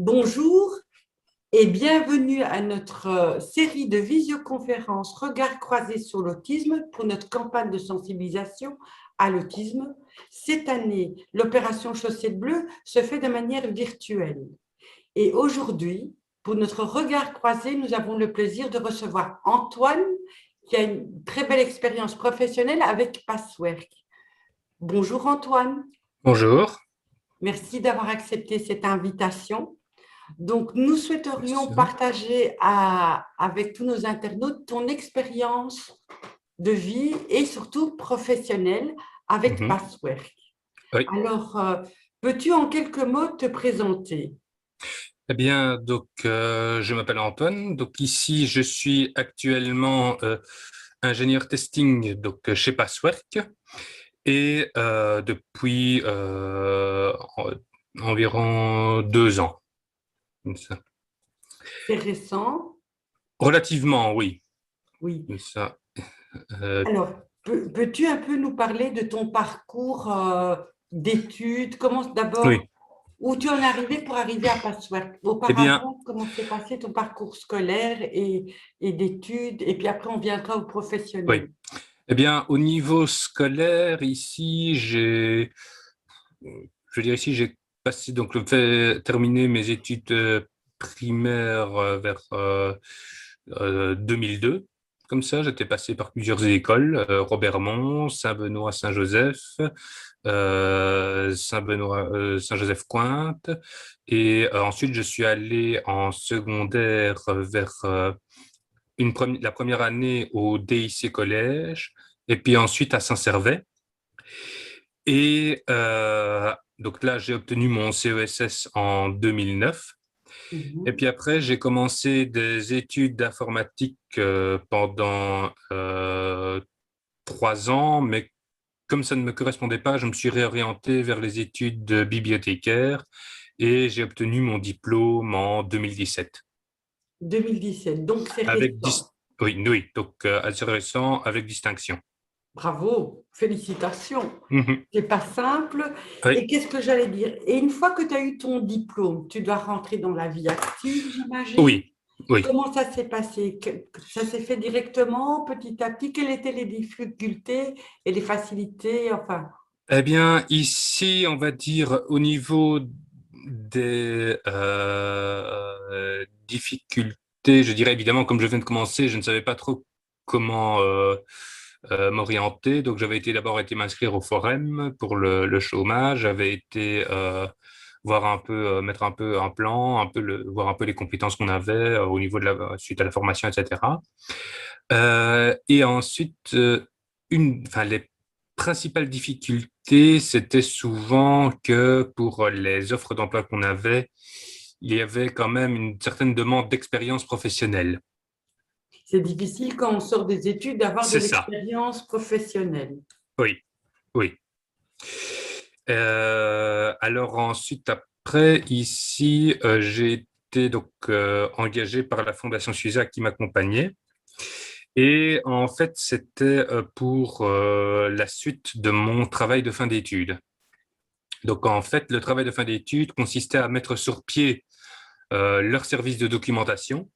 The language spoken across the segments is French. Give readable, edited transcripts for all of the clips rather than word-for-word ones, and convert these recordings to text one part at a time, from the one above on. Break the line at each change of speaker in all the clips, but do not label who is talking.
Bonjour et bienvenue à notre série de visioconférences Regards croisés sur l'autisme pour notre campagne de sensibilisation à l'autisme. Cette année, l'opération Chaussettes Bleues se fait de manière virtuelle. Et aujourd'hui, pour notre regard croisé, nous avons le plaisir de recevoir Antoine, qui a une très belle expérience professionnelle avec Passwork. Bonjour Antoine.
Bonjour.
Merci d'avoir accepté cette invitation. Donc, nous souhaiterions
Monsieur.
partager avec tous nos internautes ton expérience de vie et surtout professionnelle avec
Mhm.
Passwork.
Oui.
Alors, peux-tu en quelques mots te présenter?
Eh bien, je m'appelle Antoine. Donc, ici, je suis actuellement ingénieur testing chez Passwork et depuis environ 2 ans. Comme ça.
C'est récent?
Relativement, oui.
Oui.
Comme ça. Euh,
Alors, peux-tu un peu nous parler de ton parcours d'études? Comment d'abord,
oui.
où tu en es arrivé pour arriver à Passwork?
Eh bien,
Auparavant, comment s'est passé ton parcours scolaire et d'études? Et puis après, on viendra au
oui.
professionnel.
Eh bien, au niveau scolaire, ici, je veux dire ici, j'ai passé donc le fait terminer mes études primaires vers 2002. Comme ça, j'étais passé par plusieurs écoles, Robermont, Saint-Benoît, Saint-Joseph, Saint-Benoît, Saint-Joseph-Cointe. Et ensuite, je suis allé en secondaire vers la première année au DIC Collège, et puis ensuite à Saint-Servais. Et donc là, j'ai obtenu mon CESS en 2009. Et
Mhm.
puis après, j'ai commencé des études d'informatique pendant 3 ans, mais comme ça ne me correspondait pas, je me suis réorienté vers les études de bibliothécaire et j'ai obtenu mon diplôme en 2017.
2017, donc c'est
Avec
récent.
oui, oui, donc assez récent, avec distinction.
Bravo, félicitations.
Mhm.
C'est pas simple. Et
Oui,
qu'est-ce que j'allais dire? Et une fois que tu as eu ton diplôme, tu dois rentrer dans la vie active, j'imagine.
oui, oui.
Comment ça s'est passé? Ça s'est fait directement, petit à petit? Quelles étaient les difficultés et les facilités? Enfin,
Eh bien, ici, on va dire au niveau des difficultés, je dirais évidemment, comme je viens de commencer, je ne savais pas trop comment m'orienter. Donc, j'avais d'abord été m'inscrire au forum pour le chômage. J'avais été voir un peu, mettre un peu un plan, voir un peu les compétences qu'on avait au niveau de suite à la formation, etc. Et ensuite, enfin, les principales difficultés, c'était souvent que pour les offres d'emploi qu'on avait, il y avait quand même une certaine demande d'expérience professionnelle.
c'est difficile quand on sort des études d'avoir de
C'est ça.
l'expérience professionnelle.
Oui, oui. Alors ensuite, après, ici, j'ai été engagé par la Fondation Suisa qui m'accompagnait. Et en fait, c'était pour la suite de mon travail de fin d'études. Donc, en fait, le travail de fin d'études consistait à mettre sur pied leur service de documentation.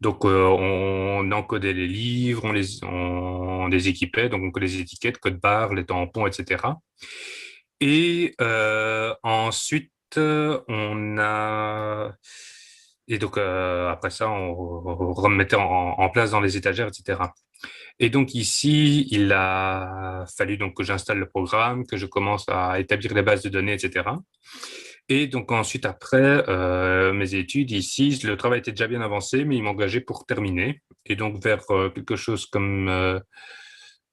Donc, on encodait les livres, on les équipait, donc on codait les étiquettes, code barres, les tampons, etc. Et ensuite, on a... Et donc, après ça, on remettait en place dans les étagères, etc. Et donc ici, il a fallu donc que j'installe le programme, que je commence à établir les bases de données, etc. Et donc ensuite, après mes études ici, le travail était déjà bien avancé, mais il m'engageait pour terminer. Et donc vers quelque chose comme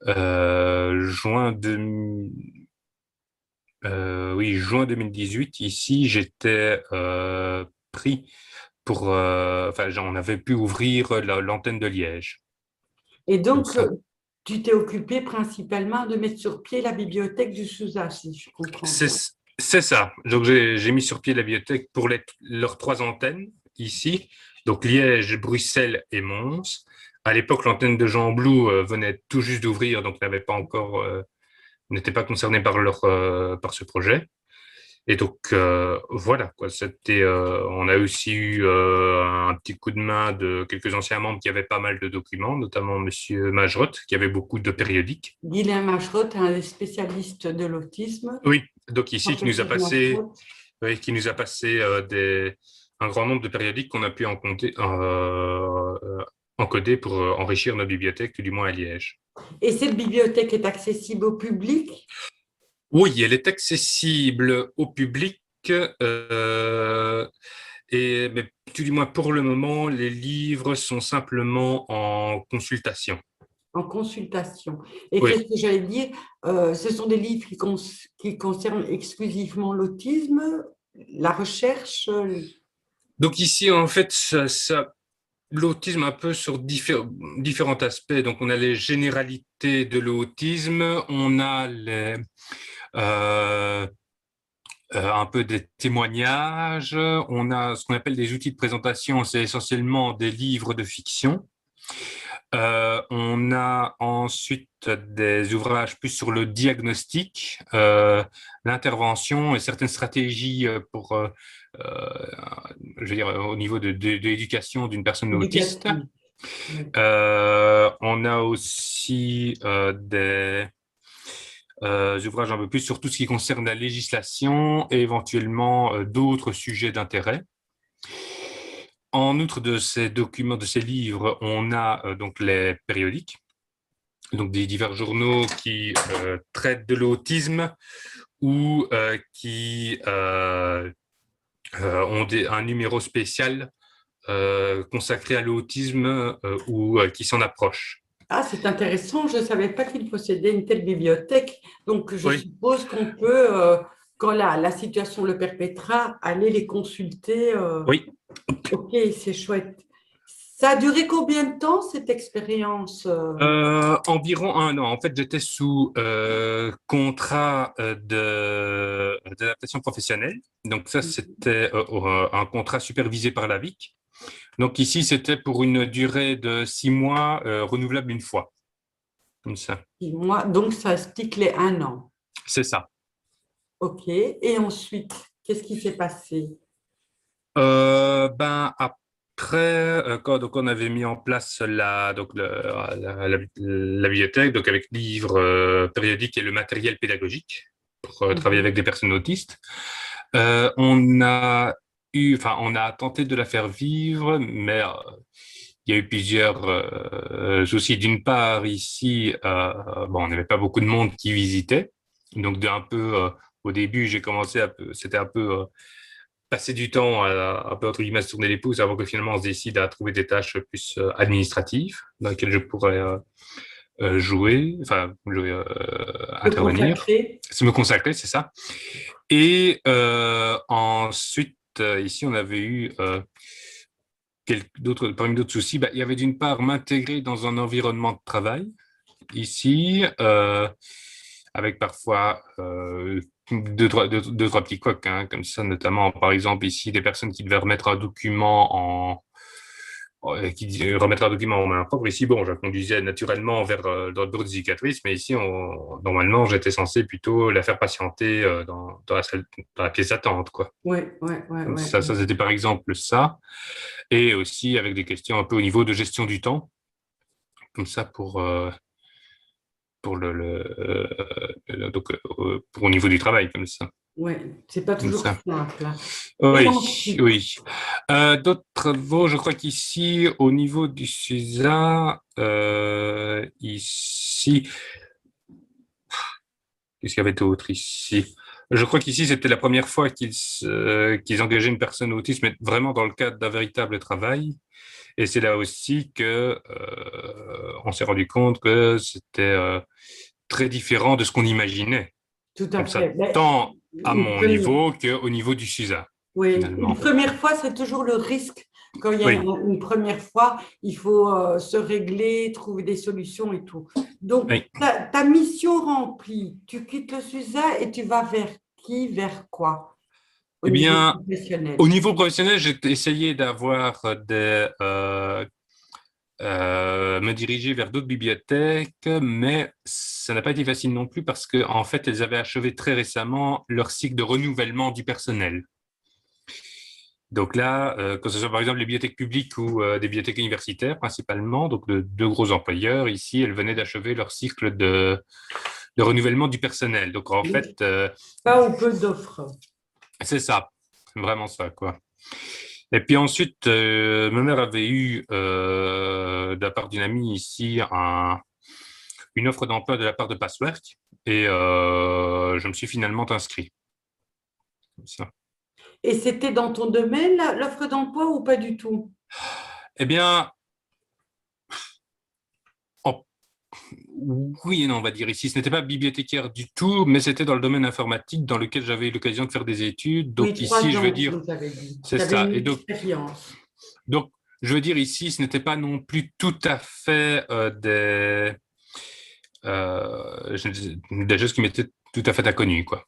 juin oui, juin 2018, ici, j'étais pris pour, enfin, on avait pu ouvrir l'antenne de Liège.
Et
Comme
donc,
ça.
tu t'es occupé principalement de mettre sur pied la bibliothèque du Sousa, si je comprends
C'est
bien.
c'est ça. Donc, j'ai mis sur pied la bibliothèque pour leurs 3 antennes ici. Donc, Liège, Bruxelles et Mons. À l'époque, l'antenne de Jean Blou venait tout juste d'ouvrir, donc n'était pas concerné par par ce projet. Et donc, voilà, quoi. On a aussi eu un petit coup de main de quelques anciens membres qui avaient pas mal de documents, notamment Monsieur Majrotte, qui avait beaucoup de périodiques.
Guylain Machereau, un des spécialistes de l'autisme.
Oui, donc ici,
Professeur Machereau.
qui nous a passé un grand nombre de périodiques qu'on a pu encoder pour enrichir notre bibliothèque, tout du moins à Liège.
Et cette bibliothèque est accessible au public?
Oui, elle est accessible au public, mais tout du moins pour le moment, les livres sont simplement en consultation.
En consultation. Et
Oui.
qu'est-ce que j'allais dire? Ce sont des livres qui concernent exclusivement l'autisme, la recherche.
Donc ici, en fait, l'autisme un peu sur différents aspects. Donc on a les généralités de l'autisme, on a euh, un peu des témoignages, on a ce qu'on appelle des outils de présentation, c'est essentiellement des livres de fiction. On a ensuite des ouvrages plus sur le diagnostic, l'intervention et certaines stratégies pour, je veux dire, au niveau de l'éducation d'une personne autiste.
Éducative. Oui.
On a aussi des ouvrages un peu plus sur tout ce qui concerne la législation et éventuellement d'autres sujets d'intérêt. En outre de ces documents, de ces livres, on a donc les périodiques, donc des divers journaux qui traitent de l'autisme ou qui ont un numéro spécial consacré à l'autisme ou qui s'en approche.
Ah, c'est intéressant. Je ne savais pas qu'il possédait une telle bibliothèque. Donc, je
Oui,
suppose qu'on peut, quand la situation le permettra, aller les consulter.
oui.
Ok, c'est chouette. Ça a duré combien de temps, cette expérience?
Environ un an. En fait, j'étais sous contrat d'adaptation professionnelle. Donc ça, c'était un contrat supervisé par la VIC. Donc ici, c'était pour une durée de 6 mois, renouvelable une fois. Comme ça.
Moi, donc, ça stick les un an.
C'est ça.
Ok. Et ensuite, qu'est-ce qui s'est passé?
Ben après, quand donc on avait mis en place la bibliothèque, donc avec livres périodiques et le matériel pédagogique pour travailler avec des personnes autistes, on a tenté de la faire vivre, mais il y a eu plusieurs soucis. D'une part, ici, bon, on n'avait pas beaucoup de monde qui visitait, donc au début, j'ai commencé c'était un peu passer du temps un peu entre guillemets à se tourner les pouces avant que finalement on se décide à trouver des tâches plus administratives dans lesquelles je pourrais
Le
intervenir,
consacrer?
se me consacrer, c'est ça. Et ensuite, ici, on avait eu parmi d'autres soucis. Il y avait d'une part m'intégrer dans un environnement de travail ici, avec parfois deux, trois petits couacs, hein, comme ça, notamment, par exemple, ici, des personnes qui devaient remettre un document remettre un document en main propre. Ici, bon, je conduisais naturellement vers dans le bureau d'éducatrice, mais ici, normalement, j'étais censé plutôt la faire patienter dans la pièce d'attente, quoi.
Oui, oui, oui,
Donc
oui.
ça c'était par exemple ça. Et aussi avec des questions un peu au niveau de gestion du temps, comme ça pour pour au niveau du travail, comme ça.
Oui, c'est pas
Comme
toujours
ça.
simple. Et
Oui,
ensuite,
oui. D'autres travaux, je crois qu'ici, au niveau du SUSA, ici, qu'est-ce qu'il y avait d'autre ici? Je crois qu'ici, c'était la première fois qu'ils engageaient une personne autiste, mais vraiment dans le cadre d'un véritable travail. Et c'est là aussi que on s'est rendu compte que c'était très différent de ce qu'on imaginait,
tout à
comme ça,
fait. Mais
tant à
une
mon
première,
niveau qu'au niveau du SUSA,
oui, une
finalement.
première fois, c'est toujours le risque. Quand il y a
Oui,
une première fois, il faut se régler, trouver des solutions et tout. Donc,
oui.
ta mission remplie, tu quittes le SUSA et tu vas vers qui, vers quoi au
Eh
niveau
bien, au
professionnel?
niveau professionnel, j'ai essayé d'avoir me diriger vers d'autres bibliothèques, mais ça n'a pas été facile non plus parce que en fait, elles avaient achevé très récemment leur cycle de renouvellement du personnel. Donc là, que ce soit par exemple les bibliothèques publiques ou des bibliothèques universitaires principalement, donc de deux gros employeurs, ici, elles venaient d'achever leur cycle de renouvellement du personnel. Donc en
Donc,
fait,
pas ou peu d'offres.
c'est ça, vraiment ça, quoi. Et puis ensuite, ma mère avait eu, de la part d'une amie ici, une offre d'emploi de la part de Passwork, et je me suis finalement inscrit. Comme ça.
Et c'était dans ton domaine, l'offre d'emploi, ou pas du tout?
Eh bien, en oui et non, on va dire ici. Ce n'était pas bibliothécaire du tout, mais c'était dans le domaine informatique dans lequel j'avais eu l'occasion de faire des études.
Oui,
Donc ici,
3
je veux
ans,
dire,
vous avez dit.
c'est
Tu avais
ça.
une
Et donc,
expérience.
donc, je veux dire ici, ce n'était pas non plus tout à fait des choses qui m'étaient tout à fait inconnues, quoi.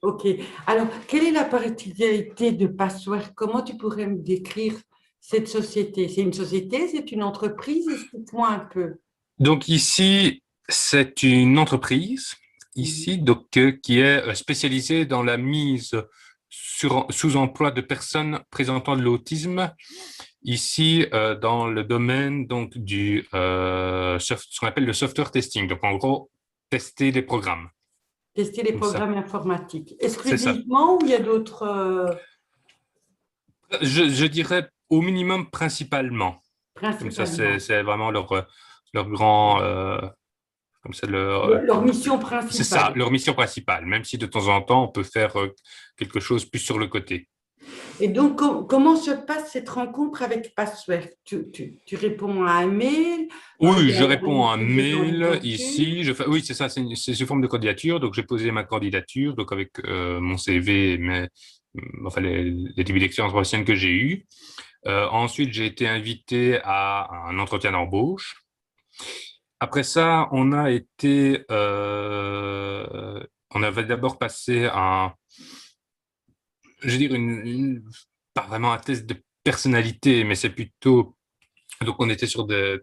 OK. Alors, quelle est la particularité de Password? Comment tu pourrais me décrire cette société? C'est une société, c'est une entreprise? Explique-moi un peu.
Donc ici, c'est une entreprise ici
Mhm.
donc qui est spécialisée dans la mise sous emploi de personnes présentant de l'autisme. Ici, dans le domaine donc du ce qu'on appelle le software testing. Donc en gros, tester des programmes
Tester les
comme ça.
programmes informatiques.
C'est ça.
Exclusivement, ou il y a d'autres
Je dirais au minimum principalement. Comme ça,
principalement?
c'est vraiment leur grand comme ça
Leur mission
c'est ça,
principale.
leur mission principale, même si de temps en temps, on peut faire quelque chose plus sur le côté.
Et donc, comment se passe cette rencontre avec Password? Tu réponds à un mail, il
Oui,
y
je
a
réponds
une
à un
prise de
mail
candidature.
ici. Oui, c'est ça, c'est sous forme de candidature. Donc, j'ai posé ma candidature donc avec mon CV et enfin, les débuts d'expérience professionnelle que j'ai eus. Ensuite, j'ai été invité à un entretien d'embauche. Après ça, on avait d'abord passé je veux dire, pas vraiment un test de personnalité, mais c'est plutôt, donc on était sur des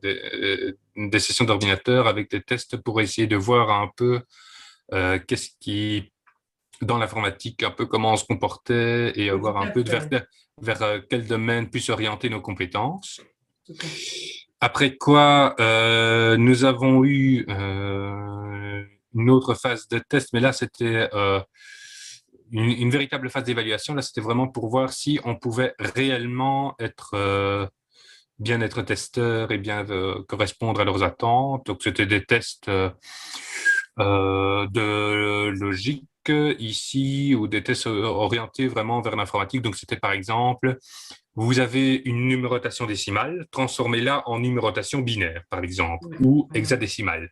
sessions d'ordinateur avec des tests pour essayer de voir un peu qu'est-ce qui, dans l'informatique, un peu comment on se comportait et
Oui,
voir
tout
un
à
peu
fait.
vers quel domaine puisse orienter nos compétences.
Tout à fait.
Après quoi, nous avons eu une autre phase de test, mais là, c'était une véritable phase d'évaluation. Là, c'était vraiment pour voir si on pouvait réellement bien être testeur et bien correspondre à leurs attentes. Donc, c'était des tests de logique ici ou des tests orientés vraiment vers l'informatique. Donc, c'était par exemple, vous avez une numérotation décimale, transformez-la en numérotation binaire, par exemple,
Ouais,
ou
voilà.
hexadécimale.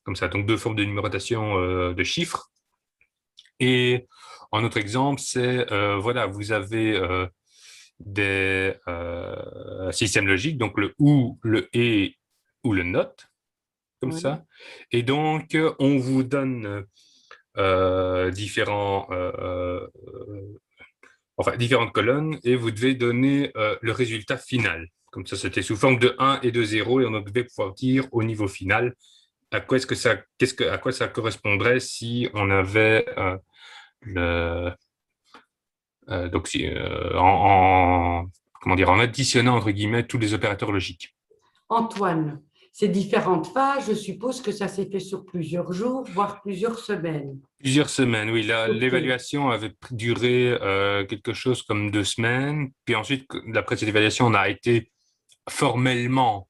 Comme ça, donc deux formes de numérotation de chiffres. Et un autre exemple, c'est, voilà, vous avez des systèmes logiques, donc le ou, le et ou le not, comme
Oui.
ça. Et donc, on vous donne différentes colonnes et vous devez donner le résultat final. Comme ça, c'était sous forme de 1 et de 0 et on devait pouvoir dire au niveau final à quoi ça correspondrait si on avait le, donc si, comment dire, en additionnant entre guillemets tous les opérateurs logiques.
Antoine, ces différentes phases, je suppose que ça s'est fait sur plusieurs jours, voire plusieurs semaines.
Plusieurs semaines, oui.
OK.
L'évaluation avait duré quelque chose comme 2 semaines. Puis ensuite, d'après cette évaluation, on a été formellement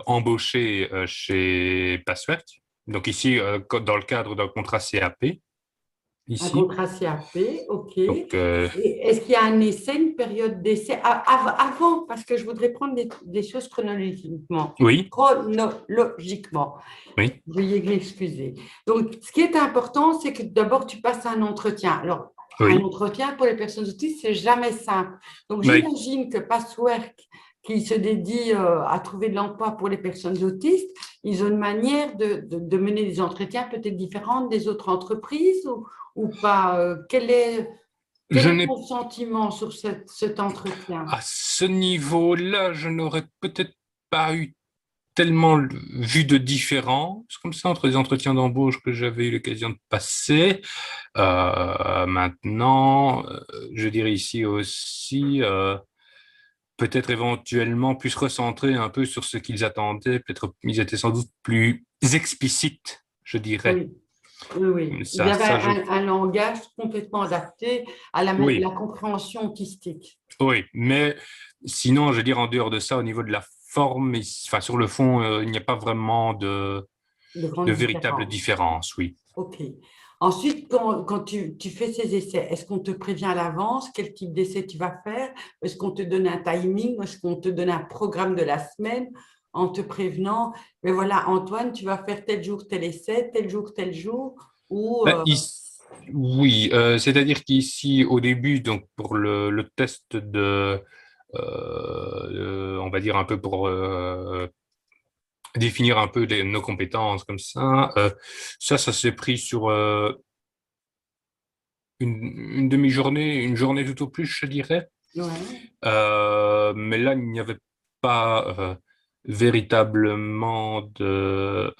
embauché chez Password. Donc ici, dans le cadre d'un contrat CAP,
Un
ici.
contrat CAP, OK.
Donc,
Et est-ce qu'il y a un essai, une période d'essai avant, parce que je voudrais prendre des choses chronologiquement.
oui,
Chronologiquement.
oui,
Veuillez m'excuser. Donc, ce qui est important, c'est que d'abord, tu passes un entretien. Alors, un
oui,
entretien pour les personnes autistes, c'est jamais simple. Donc,
oui,
j'imagine que Passwork, qui se dédie à trouver de l'emploi pour les personnes autistes, ils ont une manière de mener des entretiens peut-être différentes des autres entreprises ou pas. Quelle est Quel
Je
est
n'ai
ton sentiment sur cet entretien?
À ce niveau-là, je n'aurais peut-être pas eu tellement vu de différence comme ça entre les entretiens d'embauche que j'avais eu l'occasion de passer. Maintenant, je dirais ici aussi, peut-être éventuellement plus recentré un peu sur ce qu'ils attendaient. Peut-être ils étaient sans doute plus explicites, je dirais.
Oui, oui, oui. Il y avait
Ça,
un langage complètement adapté à la
oui,
compréhension autistique.
oui. Mais sinon, je veux dire, en dehors de ça, au niveau de la forme, enfin, sur le fond, il n'y a pas vraiment
De
de
grandes
véritable
différences.
différence, oui.
OK. Ensuite, quand tu fais ces essais, est-ce qu'on te prévient à l'avance quel type d'essai tu vas faire? Est-ce qu'on te donne un timing? Est-ce qu'on te donne un programme de la semaine en te prévenant, mais voilà, Antoine, tu vas faire tel jour tel essai, tel jour, ou
Ben, oui, c'est-à-dire qu'ici, au début, donc pour le test on va dire un peu pour définir un peu nos compétences comme ça s'est pris sur une demi-journée, une journée tout au plus, je dirais.
ouais,
Mais là, il n'y avait pas véritablement euh,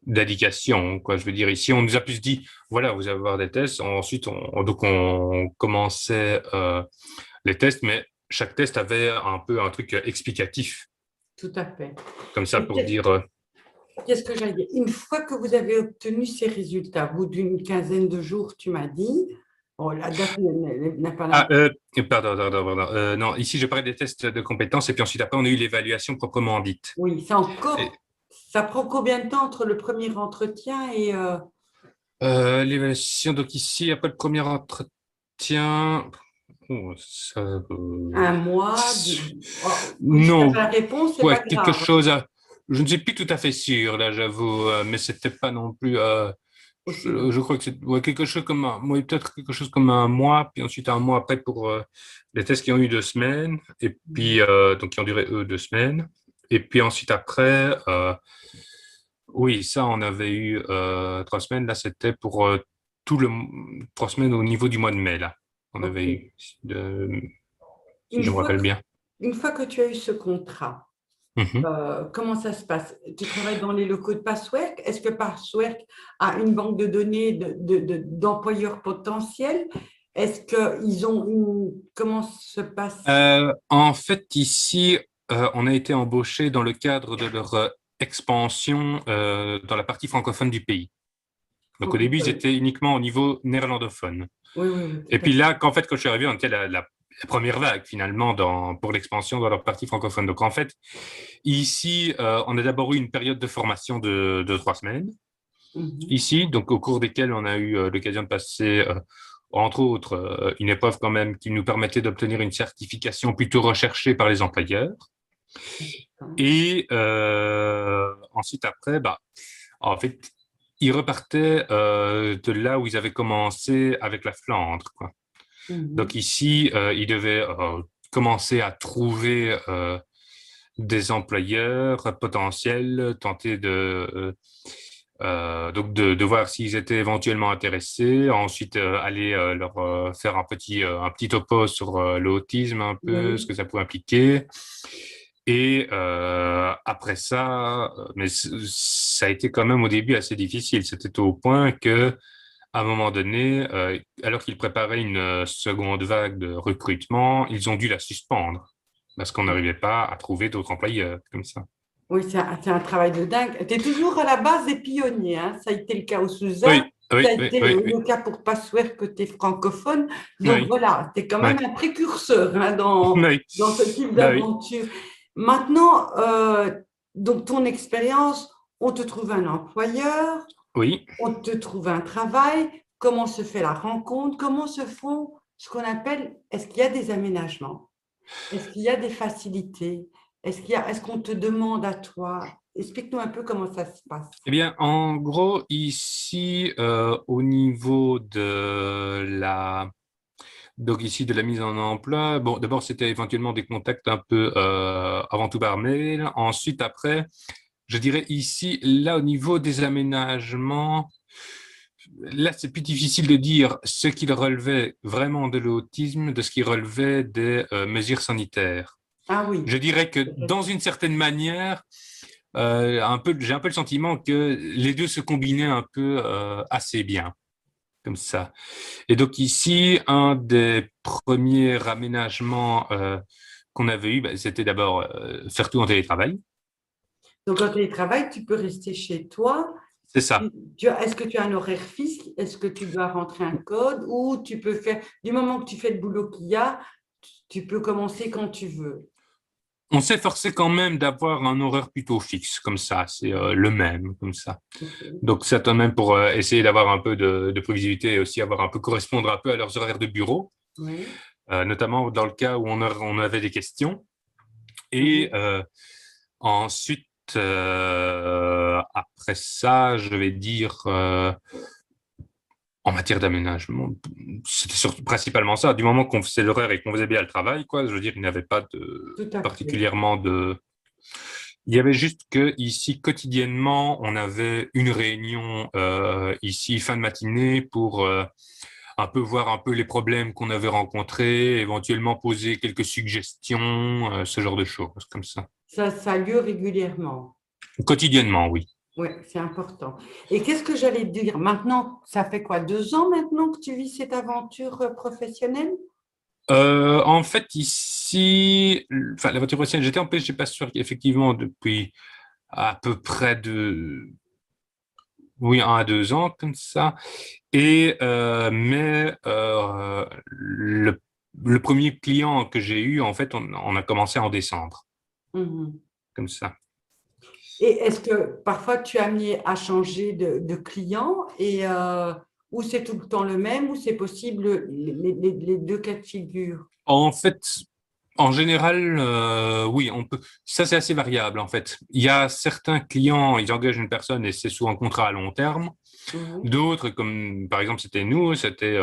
d'indication, quoi. Je veux dire, ici, on nous a plus dit, voilà, vous allez avoir des tests. Ensuite, donc on commençait les tests, mais chaque test avait un peu un truc explicatif,
tout à fait.
comme ça
Et
pour dire.
qu'est-ce que j'allais dire? Une fois que vous avez obtenu ces résultats, au bout d'une quinzaine de jours, tu m'as dit, bon, la date n'est pas
Ah,
là.
pardon. Non, ici, je parlais des tests de compétences, et puis ensuite, après, on a eu l'évaluation proprement dite.
Oui, c'est
Et,
encore, ça prend combien de temps entre le premier entretien et
l'évaluation, donc ici, après le premier entretien, oh, ça,
un mois? Oh, si tu n'as
non,
pas la réponse, c'est pas
ouais, quelque
grave.
chose je ne suis plus tout à fait sûr, là, j'avoue, mais c'était pas non plus,
Aussi long.
je crois que c'est ouais, quelque chose comme ouais, peut-être quelque chose comme un mois, puis ensuite un mois après pour les tests qui ont eu 2 semaines, et puis, donc qui ont duré, 2 semaines. Et puis ensuite après, oui, ça, on avait eu 3 semaines, là, c'était pour 3 semaines au niveau du mois de mai, là. On avait
OK.
eu, de- si
Une
je me
fois
rappelle
que,
bien.
une fois que tu as eu ce contrat,
Mhm.
comment ça se passe? Tu travailles dans les locaux de Passwork? Est-ce que Passwork a une banque de données d'employeurs potentiels? Est-ce qu'ils ont une... Comment se passe?
En fait, ici, on a été embauché dans le cadre de leur expansion dans la partie francophone du pays. Donc au début, ils
Francophone.
étaient uniquement au niveau néerlandophone.
Oui, oui, oui,
Et
tout à
puis
fait.
là, quand je suis arrivé, on était la première vague finalement pour l'expansion dans leur partie francophone. Donc en fait, ici, on a d'abord eu une période de formation de 3 semaines.
Mhm.
Ici, donc au cours desquelles on a eu l'occasion de passer, entre autres, une épreuve quand même qui nous permettait d'obtenir une certification plutôt recherchée par les employeurs. Et ensuite, après, bah, en fait, ils repartaient de là où ils avaient commencé avec la Flandre, quoi. Donc
Mhm.
ici, ils devaient commencer à trouver des employeurs potentiels, tenter de voir s'ils étaient éventuellement intéressés, ensuite aller leur faire un petit topo sur l'autisme, un peu, ce
Oui.
que ça pouvait impliquer. Et après ça, mais ça a été quand même au début assez difficile. C'était au point que, à un moment donné, alors qu'ils préparaient une seconde vague de recrutement, ils ont dû la suspendre parce qu'on n'arrivait pas à trouver d'autres employeurs comme ça.
Oui, c'est un travail de dingue. Tu es toujours à la base des pionniers, hein. Ça a été le cas au Suzanne,
Oui,
ça a
oui, oui,
été
oui,
le cas pour Passware que tu es francophone. Donc
oui,
voilà, tu es quand
oui,
même un précurseur, hein,
oui,
dans ce type
bah oui,
d'aventure. Maintenant, donc ton expérience, on te trouve un employeur,
oui.
on te trouve un travail, comment se fait la rencontre, comment se font ce qu'on appelle, est-ce qu'il y a des aménagements? Est-ce qu'il y a des facilités? Est-ce qu'on te demande à toi? Explique-nous un peu comment ça se passe.
Eh bien, en gros, ici, au niveau donc ici de la mise en emploi, bon, d'abord, c'était éventuellement des contacts un peu, avant tout par mail. Ensuite, après, je dirais ici, là, au niveau des aménagements, là, c'est plus difficile de dire ce qu'il relevait vraiment de l'autisme de ce qui relevait des mesures sanitaires.
Ah oui.
Je dirais que dans une certaine manière, j'ai un peu le sentiment que les deux se combinaient un peu assez bien, comme ça. Et donc ici, un des premiers aménagements qu'on avait eu, c'était d'abord faire tout en télétravail.
Donc, en télétravail, tu peux rester chez toi.
C'est ça.
Est-ce que tu as un horaire fixe? Est-ce que tu dois rentrer un code ou tu peux faire, du moment que tu fais le boulot qu'il y a, tu peux commencer quand tu veux?
On s'est forcé quand même d'avoir un horaire plutôt fixe, comme ça, c'est le même, comme ça.
Ok.
Donc, c'est quand même pour essayer d'avoir un peu de prévisibilité et aussi avoir un peu correspondre un peu à leurs horaires de bureau,
Oui.
notamment dans le cas où on avait des questions. Et
Mhm.
ensuite, après ça, je vais dire, en matière d'aménagement, c'était surtout principalement ça. Du moment qu'on faisait l'horaire et qu'on faisait bien le travail, quoi, je veux dire, il n'y avait pas de
Tout à fait.
particulièrement de. Il y avait juste que ici, quotidiennement, on avait une réunion ici, fin de matinée, pour un peu voir un peu les problèmes qu'on avait rencontrés, éventuellement poser quelques suggestions, ce genre de choses comme ça.
Ça a lieu régulièrement.
Quotidiennement, oui.
Oui, c'est important. Et qu'est-ce que j'allais te dire? Maintenant, ça fait quoi, 2 ans maintenant que tu vis cette aventure professionnelle?
En fait, ici, enfin, la voiture professionnelle, j'étais en je suis pas sûr qu'effectivement depuis à peu près oui, 1 à 2 ans, comme ça. Et, mais le premier client que j'ai eu, en fait, on a commencé en décembre,
Mhm.
comme ça.
Et est-ce que parfois tu es amené à changer de client et ou c'est tout le temps le même ou c'est possible les deux cas de figure?
En fait, en général, oui, on peut. Ça, c'est assez variable, en fait. Il y a certains clients, ils engagent une personne et c'est souvent un contrat à long terme.
Oui.
D'autres, comme par exemple, c'était nous, c'était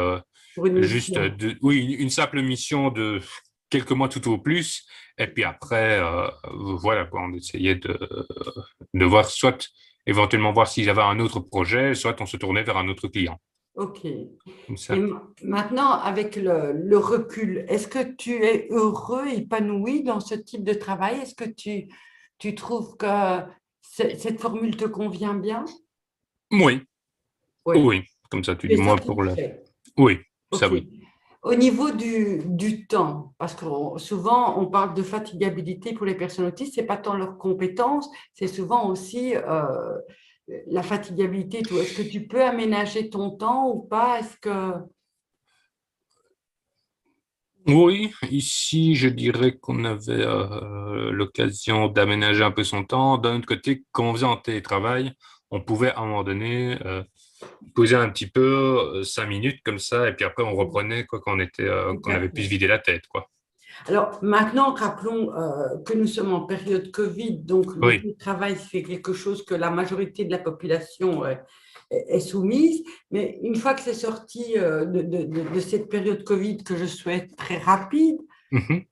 Pour une
juste
mission.
oui, une simple mission de quelques mois tout au plus. Et puis après, voilà, quoi, on essayait de voir, soit éventuellement voir s'ils avaient un autre projet, soit on se tournait vers un autre client.
OK.
Comme
Et
ça.
maintenant, avec le recul, est-ce que tu es heureux, épanoui dans ce type de travail? Est-ce que tu trouves que cette formule te convient bien?
Oui,
Oui.
oui, comme ça, tu
Tu
dis
es
moi pour le.
satisfait.
Oui, ça
OK.
oui.
Au niveau du temps, parce que souvent on parle de fatigabilité pour les personnes autistes, c'est pas tant leurs compétences, c'est souvent aussi la fatigabilité. Tout. Est-ce que tu peux aménager ton temps ou pas? Est-ce que
Oui, ici, je dirais qu'on avait l'occasion d'aménager un peu son temps. D'un autre côté, quand on faisait en télétravail, on pouvait à un moment donné poser un petit peu 5 minutes comme ça, et puis après on reprenait quoi quand on était,
tout
qu'on
à
avait pu se
fait.
vider la tête, quoi.
Alors maintenant, rappelons que nous sommes en période Covid, donc le
Oui.
télétravail, c'est quelque chose que la majorité de la population est soumise. Mais une fois que c'est sorti de cette période Covid que je souhaite très rapide,
Mhm.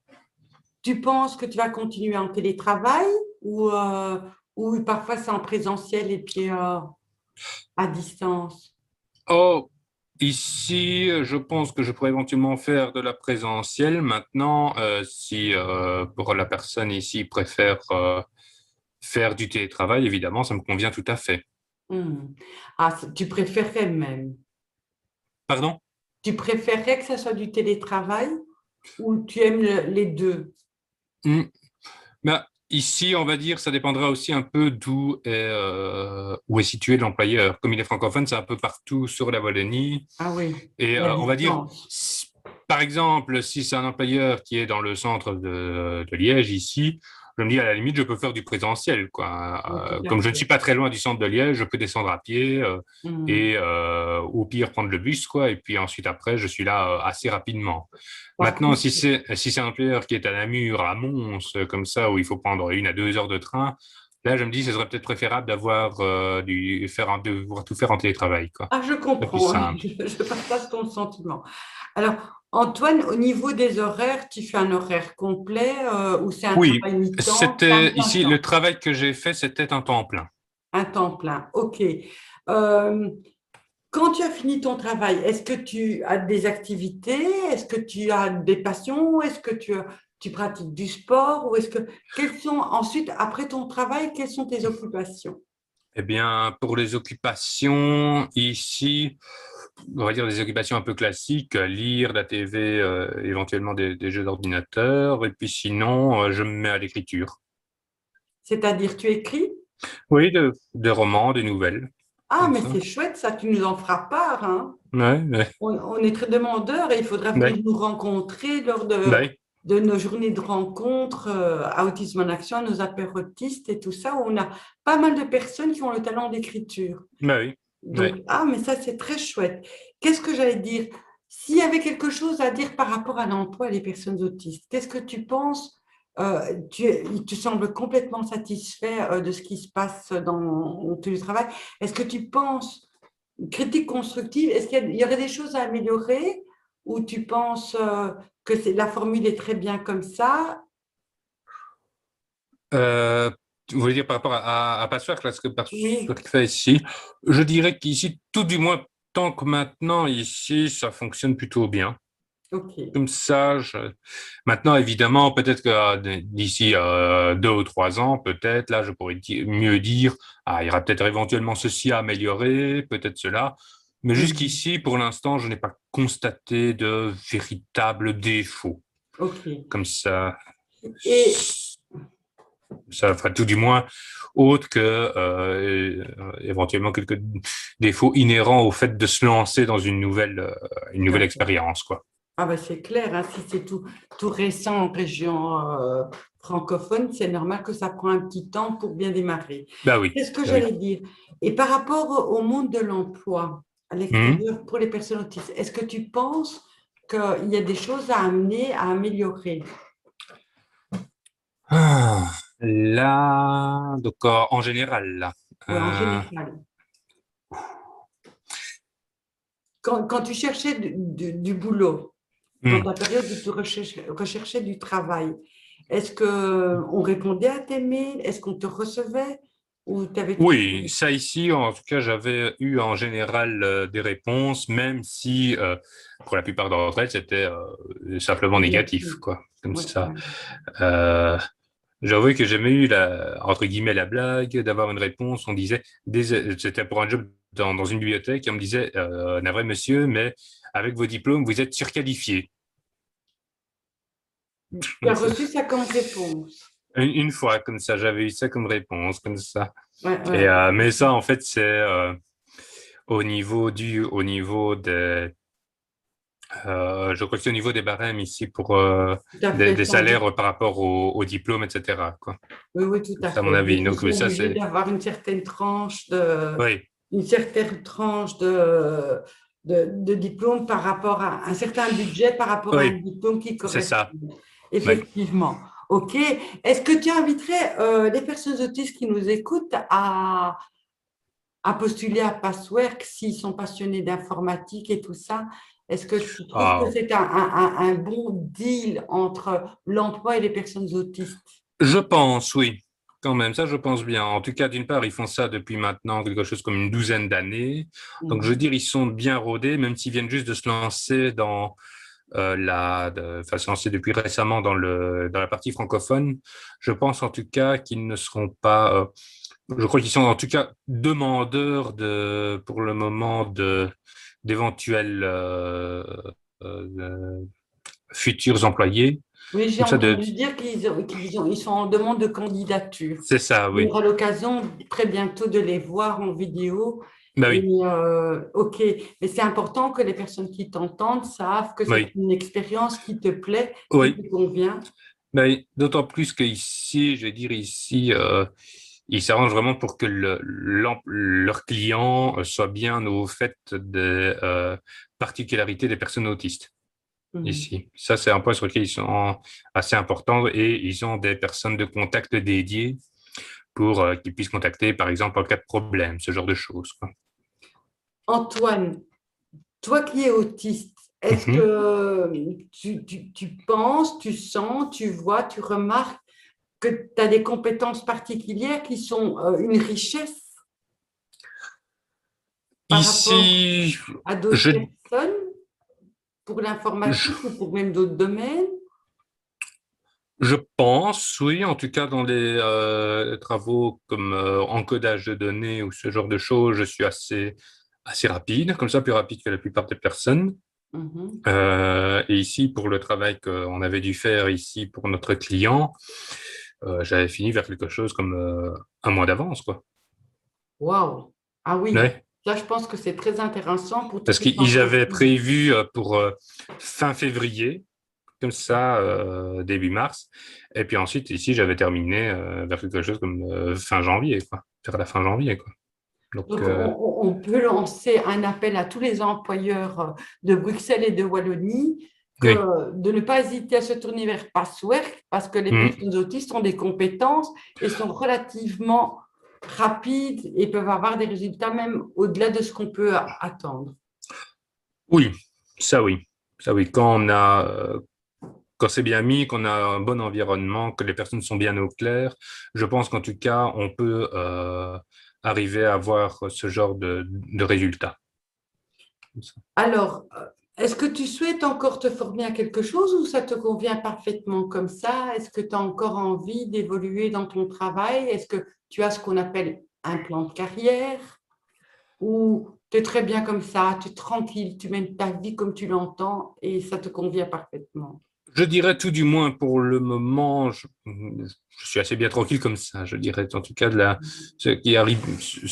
tu penses que tu vas continuer en télétravail ou parfois c'est en présentiel et puis à distance?
Oh, ici, je pense que je pourrais éventuellement faire de la présentielle. Maintenant, si pour la personne ici préfère faire du télétravail, évidemment, ça me convient tout à fait.
Hmm. Ah, tu préférerais même.
Pardon?
Tu préférerais que ça soit du télétravail ou tu aimes les deux?
Hmm. Bah, ici, on va dire, ça dépendra aussi un peu où est situé l'employeur. Comme il est francophone, c'est un peu partout sur la Wallonie.
Ah oui,
Et
et à
on va dire,
distance.
par exemple, si c'est un employeur qui est dans le centre de Liège, ici, je me dis, à la limite, je peux faire du présentiel, quoi.
Oui, tout à
Comme je ne suis
fait.
pas très loin du centre de Liège, je peux descendre à pied
Hmm.
et au pire prendre le bus, quoi. Et puis ensuite, après, je suis là assez rapidement.
Par
Maintenant,
contre,
si c'est un employeur qui est à Namur, à Mons, comme ça, où il faut prendre 1 à 2 heures de train, là, je me dis, ce serait peut-être préférable d'avoir devoir tout faire en télétravail, quoi.
ah, je
C'est plus
comprends,
simple.
je partage ton sentiment. Alors, Antoine, au niveau des horaires, tu fais un horaire complet ou c'est un
Oui,
travail mi-temps, c'est un
c'était
plein
ici, le
temps,
travail que j'ai fait, c'était un temps plein.
un temps plein. OK. Euh, Quand tu as fini ton travail, est-ce que tu as des activités? Est-ce que tu as des passions? Est-ce que tu pratiques du sport? Ou est-ce que, quelles sont ensuite, après ton travail, quelles sont tes occupations?
Eh bien, pour les occupations, ici, on va dire des occupations un peu classiques, lire la TV, éventuellement des jeux d'ordinateur, et puis sinon, je me mets à l'écriture.
C'est-à-dire, tu écris?
Oui, des romans, des nouvelles,
Ah,
comme
mais
ça.
c'est chouette, ça, tu nous en feras part, hein.
Ouais, ouais,
On est très demandeurs et il faudra venir
ouais,
nous rencontrer lors
ouais,
de nos journées de rencontres à Autisme en Action, à nos apéros autistes et tout ça, où on a pas mal de personnes qui ont le talent d'écriture.
bah oui,
Donc,
ouais.
ah, mais ça, c'est très chouette. Qu'est-ce que j'allais dire? S'il y avait quelque chose à dire par rapport à l'emploi des personnes autistes, qu'est-ce que tu penses? Tu sembles complètement satisfait de ce qui se passe dans ton travail. Est-ce que tu penses, critique constructive, est-ce qu'il y aurait des choses à améliorer ou tu penses que la formule est très bien comme ça?
Euh, Vous voulez dire par rapport à Patchwork, là, ce que
Oui,
Patchwork fait ici, je dirais qu'ici, tout du moins, tant que maintenant, ici, ça fonctionne plutôt bien.
ok.
Comme ça, maintenant, évidemment, peut-être que d'ici 2 ou 3 ans, peut-être, là, je pourrais mieux dire, ah, il y aura peut-être éventuellement ceci à améliorer, peut-être cela. Mais
Mhm.
jusqu'ici, pour l'instant, je n'ai pas constaté de véritables défauts.
Ok.
Comme
Et
ça fera tout du moins autre que éventuellement quelques défauts inhérents au fait de se lancer dans une nouvelle
d'accord.
expérience, quoi.
Ah ben c'est clair, hein, si c'est tout récent en région francophone, c'est normal que ça prend un petit temps pour bien démarrer.
Bah oui,
Qu'est-ce que
bah oui.
j'allais dire? Et par rapport au monde de l'emploi à
Mhm.
l'extérieur pour les personnes autistes, est-ce que tu penses qu'il y a des choses à amener, à améliorer?
Ah, là, donc en général, là.
Oui, en
Euh,
général. Quand tu cherchais du boulot, dans
hmm.
ta période où tu recherchais du travail, est-ce qu'on répondait à tes mails? Est-ce qu'on te recevait? Ou tu avais toujours...
Oui, ça ici, en tout cas, j'avais eu en général des réponses, même si pour la plupart d'entre elles, c'était simplement négatif,
négatif?
quoi, comme
Ouais,
ça.
ouais.
Euh, J'avoue que j'ai jamais eu entre guillemets, la blague d'avoir une réponse. On disait, c'était pour un job dans une bibliothèque, et on me disait, navré monsieur, mais avec vos diplômes, vous êtes surqualifié.
Tu as reçu ça comme réponse.
Une fois, comme ça, j'avais eu ça comme réponse, comme ça.
Ouais,
Et,
ouais.
mais ça, en fait, c'est au niveau je crois que c'est au niveau des barèmes ici pour
Tout à fait.
des salaires par rapport au diplôme, etc., quoi.
Oui, oui, tout à
C'est à mon
fait.
avis.
Ils
Donc,
sont
ça,
obligés
c'est,
d'avoir
oui,
une certaine tranche de diplôme par rapport à un certain budget par rapport à un
oui,
diplôme qui
c'est ça.
correspond.
Oui.
Effectivement. OK. Est-ce que tu inviterais les personnes autistes qui nous écoutent à postuler à Passwork s'ils sont passionnés d'informatique et tout ça? Est-ce que tu trouves que
Ah,
c'est un bon deal entre l'emploi et les personnes autistes?
je pense, oui, quand même, ça je pense bien. En tout cas, d'une part, ils font ça depuis maintenant quelque chose comme une douzaine d'années. Donc, je veux
Mhm.
dire, ils sont bien rodés, même s'ils viennent juste de se lancer enfin, se lancer depuis récemment dans la partie francophone. Je pense en tout cas qu'ils ne seront pas, je crois qu'ils sont en tout cas demandeurs pour le moment, d'éventuels futurs employés.
Oui, j'ai
Donc ça,
entendu dire ils sont en demande de candidature.
c'est ça,
On
oui.
aura l'occasion très bientôt de les voir en vidéo.
Bah
Et
oui,
OK, mais c'est important que les personnes qui t'entendent savent que c'est
oui,
une expérience qui te plaît, qui
oui.
te convient.
Mais d'autant plus qu'ici, je vais dire ici, ils s'arrangent vraiment pour que leurs clients soient bien au fait des particularités des personnes autistes
Mhm.
ici. Ça, c'est un point sur lequel ils sont assez importants et ils ont des personnes de contact dédiées pour qu'ils puissent contacter, par exemple, en cas de problème, ce genre de choses, quoi.
Antoine, toi qui es autiste, est-ce
Mhm.
que tu penses, tu sens, tu vois, tu remarques que tu as des compétences particulières qui sont une richesse? par rapport
Ici,
à d'autres
je,
personnes pour
je,
l'informatique ou pour même d'autres domaines?
je pense, oui, en tout cas dans les travaux comme encodage de données ou ce genre de choses, je suis assez rapide, comme ça plus rapide que la plupart des personnes.
Mhm.
Et ici, pour le travail qu'on avait dû faire ici pour notre client, j'avais fini vers quelque chose comme un mois d'avance, quoi.
Waouh! Ah oui,
Ouais.
ça, je pense que c'est très intéressant pour
Parce
toutes les
qu'ils avaient
entreprises.
prévu pour fin février, comme ça, début mars. Et puis ensuite, ici, j'avais terminé vers quelque chose comme fin janvier, quoi. Vers la fin janvier, quoi. Donc,
Donc, on peut lancer un appel à tous les employeurs de Bruxelles et de Wallonie
oui.
de ne pas hésiter à se tourner vers Passwork parce que les
Mhm.
personnes autistes ont des compétences et sont relativement rapides et peuvent avoir des résultats même au-delà de ce qu'on peut attendre.
Oui, ça oui. Ça oui. Quand c'est bien mis, qu'on a un bon environnement, que les personnes sont bien au clair, je pense qu'en tout cas, on peut arriver à avoir ce genre de résultats.
Alors, est-ce que tu souhaites encore te former à quelque chose ou ça te convient parfaitement comme ça? Est-ce que tu as encore envie d'évoluer dans ton travail? Est-ce que tu as ce qu'on appelle un plan de carrière ou tu es très bien comme ça, tu es tranquille, tu mènes ta vie comme tu l'entends et ça te convient parfaitement?
Je dirais tout du moins pour le moment, je suis assez bien tranquille comme ça. Je dirais en tout cas ce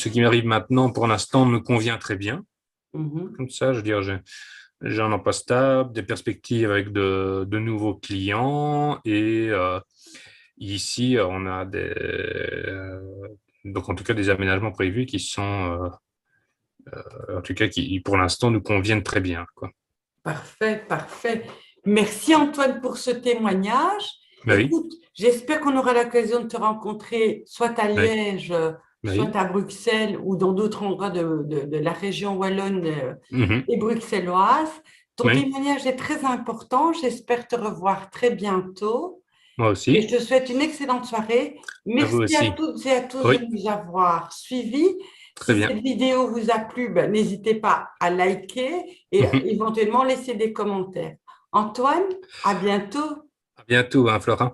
qui m'arrive maintenant pour l'instant me convient très bien.
Mhm.
Comme ça, je veux dire, j'ai un emploi stable, des perspectives avec de nouveaux clients et ici on a donc en tout cas des aménagements prévus qui sont en tout cas qui pour l'instant nous conviennent très bien, quoi.
Parfait, parfait. Merci Antoine pour ce témoignage.
Bah oui,
Écoute, j'espère qu'on aura l'occasion de te rencontrer soit à
bah oui,
Liège,
bah
soit
oui.
à Bruxelles ou dans d'autres endroits de la région wallonne
Mhm.
et bruxelloise. Ton
Oui,
témoignage est très important. J'espère te revoir très bientôt
moi
et je
aussi,
te souhaite une excellente soirée.
à vous
Merci à
aussi.
toutes et à tous de
Oui,
nous avoir suivis.
très
Si
bien.
cette vidéo vous a plu, ben, n'hésitez pas à liker et éventuellement laisser des commentaires. Antoine, à bientôt.
À bientôt, hein, Florent.